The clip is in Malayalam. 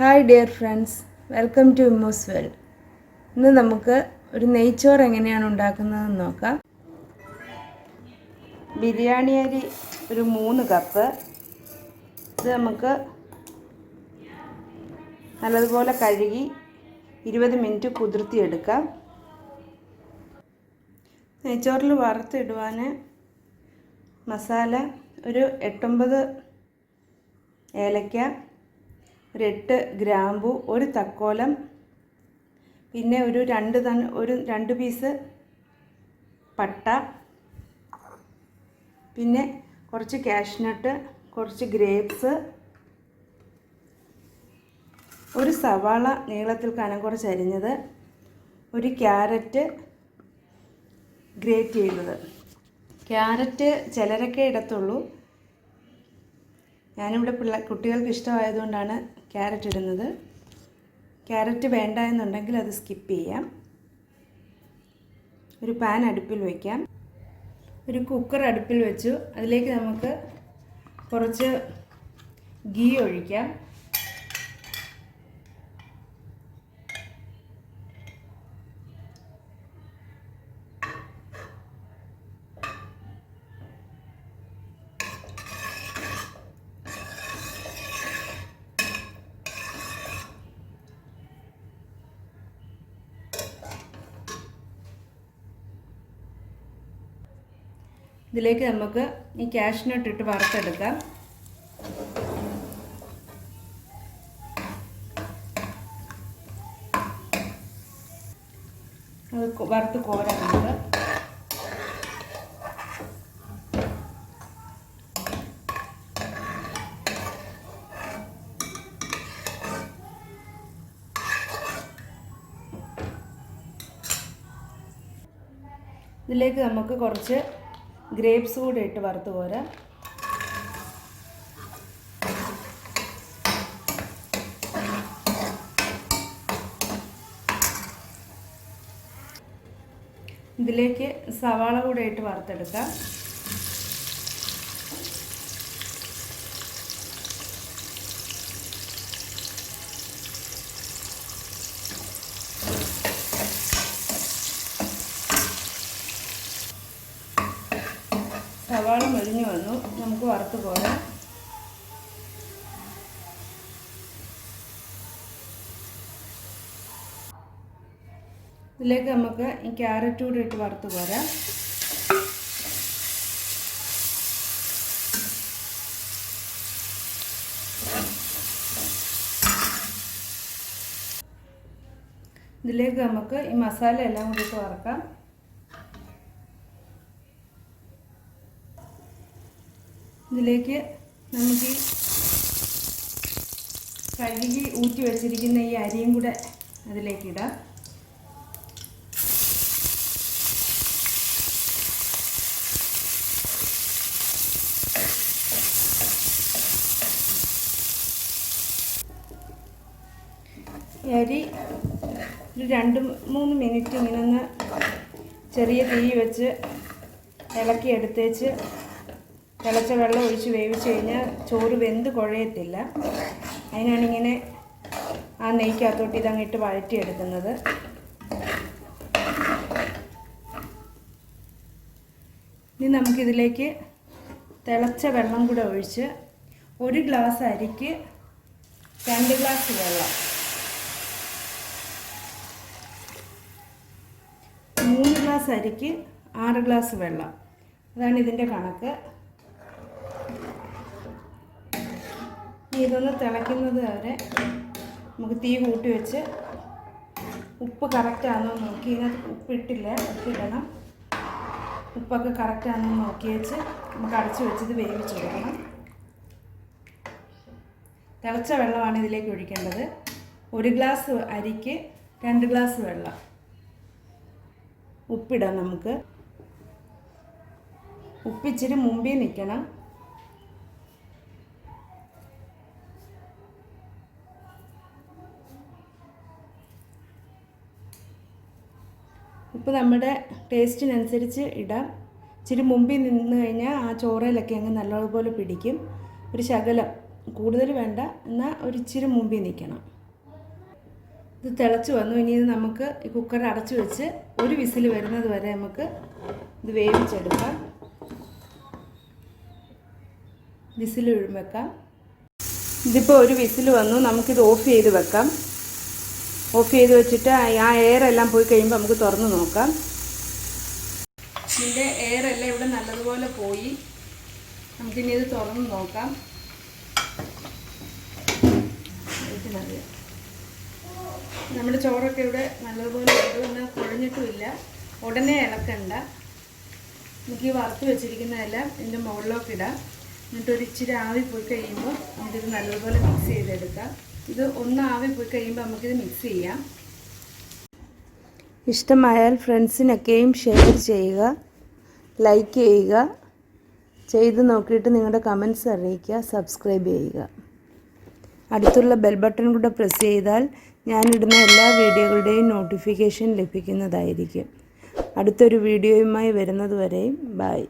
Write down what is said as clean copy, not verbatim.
Hi dear friends, welcome to EMMU'S WORLD. ഇന്ന് നമുക്ക് ഒരു നെയ്ച്ചോറ് എങ്ങനെയാണ് ഉണ്ടാക്കുന്നതെന്ന് നോക്കാം. ബിരിയാണി അരി ഒരു 3 കപ്പ്. ഇത് നമുക്ക് നല്ലതുപോലെ കഴുകി 20 മിനിറ്റ് കുതിർത്തിയെടുക്കാം. നെയ്ച്ചോറിൽ വറുത്തിടുവാൻ മസാല ഒരു 8-9 ഏലക്ക, ഒരു 8 ഗ്രാമ്പു, ഒരു തക്കോലം, പിന്നെ ഒരു 2 പീസ് പട്ട, പിന്നെ കുറച്ച് കാഷ്നട്ട്, കുറച്ച് ഗ്രേപ്സ്, ഒരു സവാള നീളത്തിൽ കനം കുറച്ച് അരിഞ്ഞത്, ഒരു ക്യാരറ്റ് ഗ്രേറ്റ് ചെയ്തത്. ക്യാരറ്റ് ചിലരൊക്കെ ഇടത്തുള്ളൂ. ഞാനിവിടെ കുട്ടികൾക്ക് ഇഷ്ടമായതുകൊണ്ടാണ് ക്യാരറ്റ് ഇടുന്നത്. ക്യാരറ്റ് വേണ്ട എന്നുണ്ടെങ്കിൽ അത് സ്കിപ്പ് ചെയ്യാം. ഒരു പാൻ അടുപ്പിൽ വയ്ക്കാം. ഒരു കുക്കർ അടുപ്പിൽ വെച്ചു. അതിലേക്ക് നമുക്ക് കുറച്ച് ഗീ ഒഴിക്കാം. ഇതിലേക്ക് നമുക്ക് ഈ കാഷ്നട്ട് ഇട്ട് വറുത്തെടുക്കാം. അത് വറുത്ത് കോരാം നമുക്ക്. ഇതിലേക്ക് നമുക്ക് കുറച്ച് ഗ്രേപ്സ് കൂടെ ഇട്ട് വറുത്ത് പോരാം. ഇതിലേക്ക് സവാള കൂടെ ഇട്ട് വറുത്തെടുക്കാം. സവാള മൊരിഞ്ഞു വന്നു. നമുക്ക് വറുത്ത് പോരാം. ഇതിലേക്ക് നമുക്ക് ഈ ക്യാരറ്റ് കൂടി ഇട്ട് വറുത്ത് പോരാം. ഇതിലേക്ക് നമുക്ക് ഈ മസാല എല്ലാം കൂടി ഇട്ട് വറക്കാം. ഇതിലേക്ക് നമുക്ക് ഈ കഴുകി ഊറ്റി വെച്ചിരിക്കുന്ന ഈ അരിയും കൂടെ അതിലേക്ക് ഇടാം. ഈ അരി ഒരു 2-3 മിനിറ്റ് ഇങ്ങനെ ഒന്ന് ചെറിയ തീ വെച്ച് ഇളക്കി എടുത്തേച്ച് തിളച്ച വെള്ളം ഒഴിച്ച് വേവിച്ച് കഴിഞ്ഞാൽ ചോറ് വെന്ത് കുഴയത്തില്ല. അതിനാണിങ്ങനെ ആ നെയ്ക്കകത്തോട്ട് ഇതങ്ങിട്ട് വഴറ്റിയെടുക്കുന്നത്. ഇനി നമുക്കിതിലേക്ക് തിളച്ച വെള്ളം കൂടെ ഒഴിച്ച് 1 ഗ്ലാസ് അരിക്ക് 2 ഗ്ലാസ് വെള്ളം, 3 ഗ്ലാസ് അരിക്ക് 6 ഗ്ലാസ് വെള്ളം, അതാണ് ഇതിൻ്റെ കണക്ക്. ഇതൊന്ന് തിളയ്ക്കുന്നത് വരെ നമുക്ക് തീ കൂട്ടി വെച്ച് ഉപ്പ് കറക്റ്റാണെന്നോ നോക്കി, ഇതിനകത്ത് ഉപ്പിട്ടില്ല, ഉപ്പിടണം. ഉപ്പൊക്കെ കറക്റ്റാണെന്നോ നോക്കി വെച്ച് നമുക്ക് അടച്ച് വെച്ചത് വേവിച്ചെടുക്കണം. തിളച്ച വെള്ളമാണ് ഇതിലേക്ക് ഒഴിക്കേണ്ടത്. 1 ഗ്ലാസ് അരിക്ക് 2 ഗ്ലാസ് വെള്ളം. ഉപ്പിടാം നമുക്ക്. ഉപ്പിച്ചിരി മുമ്പിൽ നിൽക്കണം. ഉപ്പ് നമ്മുടെ ടേസ്റ്റിനനുസരിച്ച് ഇടാം. ഇച്ചിരി മുമ്പിൽ നിന്ന് കഴിഞ്ഞാൽ ആ ചോറയിലൊക്കെ അങ്ങ് നല്ലതുപോലെ പിടിക്കും. ഒരു ശകലം കൂടുതൽ വേണ്ട, എന്നാൽ ഒരിച്ചിരി മുമ്പിൽ നിൽക്കണം. ഇത് തിളച്ച് വന്നു. ഇനി ഇത് നമുക്ക് ഈ കുക്കർ അടച്ചു വെച്ച് ഒരു വിസിൽ വരുന്നത് വരെ നമുക്ക് ഇത് വേവിച്ചെടുക്കാം. വിസിൽ വെക്കാം. ഇതിപ്പോൾ ഒരു വിസിൽ വന്നു. നമുക്കിത് ഓഫ് ചെയ്ത് വെക്കാം. ഓഫ് ചെയ്ത് വെച്ചിട്ട് ആ എയറെല്ലാം പോയി കഴിയുമ്പോൾ നമുക്ക് തുറന്ന് നോക്കാം. ഇതിൻ്റെ എയറെല്ലാം ഇവിടെ നല്ലതുപോലെ പോയി. നമുക്കിനി ഇത് തുറന്ന് നോക്കാം. ഇതിനറിയാം നമ്മുടെ ചോറൊക്കെ ഇവിടെ നല്ലതുപോലെ ഒന്നും കുഴഞ്ഞിട്ടുമില്ല. ഉടനെ ഇളക്കണ്ട. നമുക്ക് ഈ വറുത്ത് വെച്ചിരിക്കുന്നതെല്ലാം ഇതിൻ്റെ മുകളിലേക്ക് ഇടാം. എന്നിട്ടൊരു ഇച്ചിരി ആവി പോയി കഴിയുമ്പോൾ നമുക്കിത് നല്ലതുപോലെ മിക്സ് ചെയ്തെടുക്കാം. ഇത് ഒന്ന് ആവി പോയി കഴിയുമ്പോൾ നമുക്കിത് മിക്സ് ചെയ്യാം. ഇഷ്ടമായാൽ ഫ്രണ്ട്സിനൊക്കെയും ഷെയർ ചെയ്യുക, ലൈക്ക് ചെയ്യുക, ചെയ്ത് നോക്കിയിട്ട് നിങ്ങളുടെ കമൻറ്റ്സ് അറിയിക്കുക, സബ്സ്ക്രൈബ് ചെയ്യുക. അടുത്തുള്ള ബെൽ ബട്ടൺ കൂടെ പ്രസ് ചെയ്താൽ ഞാനിടുന്ന എല്ലാ വീഡിയോകളുടെയും നോട്ടിഫിക്കേഷൻ ലഭിക്കുന്നതായിരിക്കും. അടുത്തൊരു വീഡിയോയുമായി വരുന്നത് വരെയും ബൈ.